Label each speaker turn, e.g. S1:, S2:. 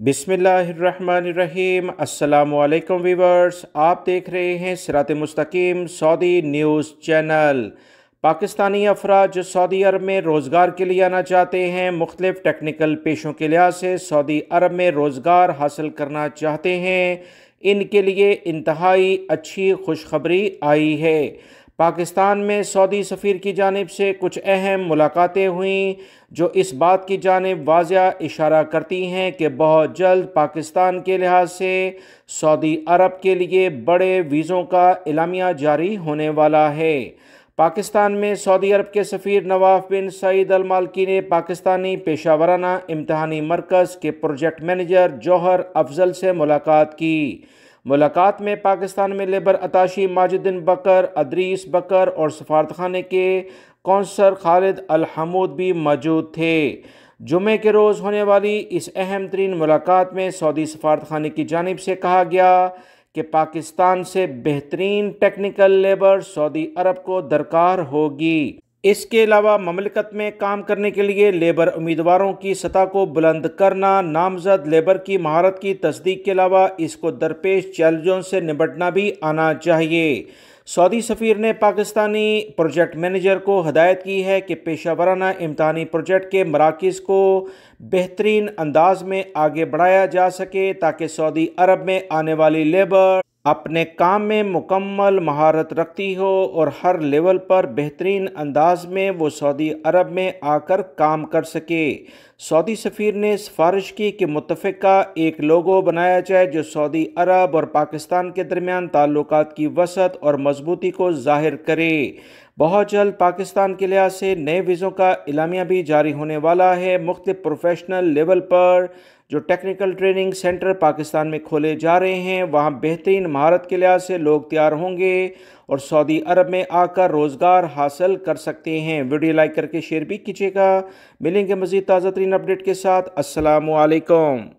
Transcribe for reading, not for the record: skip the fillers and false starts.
S1: बिस्मिल्लाहिर्रहमानिर्रहीम। अस्सलामुअलैकुम वीवर्स, आप देख रहे हैं सिरात मुस्तकीम सऊदी न्यूज़ चैनल। पाकिस्तानी अफराद जो सऊदी अरब में रोज़गार के लिए आना चाहते हैं, मुख्तलिफ़ टेक्निकल पेशों के लिहाज से सऊदी अरब में रोज़गार हासिल करना चाहते हैं, इनके लिए इंतहाई अच्छी खुशखबरी आई है। पाकिस्तान में सऊदी सफ़ीर की जानिब से कुछ अहम मुलाकातें हुईं जो इस बात की जानिब वाज़िया इशारा करती हैं कि बहुत जल्द पाकिस्तान के लिहाज से सऊदी अरब के लिए बड़े वीज़ों का एलामिया जारी होने वाला है। पाकिस्तान में सऊदी अरब के सफ़ीर नवाफ बिन सईद अल मालकी ने पाकिस्तानी पेशा वराना इम्तहानी मरकज़ के प्रोजेक्ट मैनेजर जौहर अफजल से मुलाकात की। मुलाकात में पाकिस्तान में लेबर अताशी माजिदुद्दीन बकर, अदरीस बकर और सफारतखाने के कौंसलर खालिद अल हमूद भी मौजूद थे। जुमे के रोज़ होने वाली इस अहम तरीन मुलाकात में सऊदी सफारतखाने की जानिब से कहा गया कि पाकिस्तान से बेहतरीन टेक्निकल लेबर सऊदी अरब को दरकार होगी। इसके अलावा ममलिकत में काम करने के लिए लेबर उम्मीदवारों की सतह को बुलंद करना, नामजद लेबर की महारत की तस्दीक के अलावा इसको दरपेश चैलेंजों से निपटना भी आना चाहिए। सऊदी सफ़ीर ने पाकिस्तानी प्रोजेक्ट मैनेजर को हदायत की है कि पेशा वराना इम्तहानी प्रोजेक्ट के मराकज़ को बेहतरीन अंदाज में आगे बढ़ाया जा सके ताकि सऊदी अरब में आने वाली लेबर अपने काम में मुकम्मल महारत रखती हो और हर लेवल पर बेहतरीन अंदाज में वो सऊदी अरब में आकर काम कर सके। सऊदी सफ़ीर ने सिफारिश की कि मुत्तफ़िका एक लोगो बनाया जाए जो सऊदी अरब और पाकिस्तान के दरमियान ताल्लुकात की वसअत और मजबूती को ज़ाहिर करे। बहुत जल्द पाकिस्तान के लिहाज से नए वीज़ों का एलामिया भी जारी होने वाला है। मुख्तलिफ प्रोफेशनल लेवल पर जो टेक्निकल ट्रेनिंग सेंटर पाकिस्तान में खोले जा रहे हैं, वहाँ बेहतरीन महारत के लिहाज से लोग तैयार होंगे और सऊदी अरब में आकर रोज़गार हासिल कर सकते हैं। वीडियो लाइक करके शेयर भी कीजिएगा। मिलेंगे मज़ीद ताज़ा तरीन अपडेट के साथ। अस्सलामु अलैकुम।